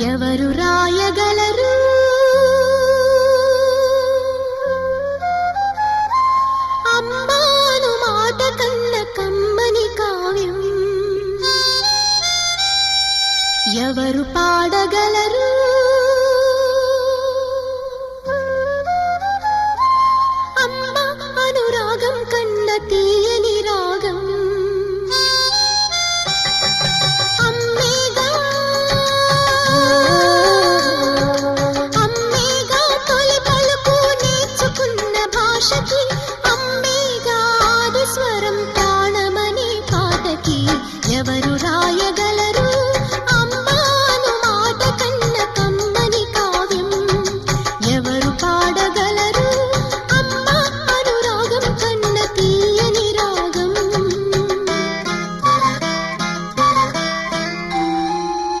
ఎవరు రాయగలరు అమ్మాను మాట కన్న కమ్మని కావ్యం ఎవరు పాడగలరు అమ్మ అనురాగం కన్న తీయ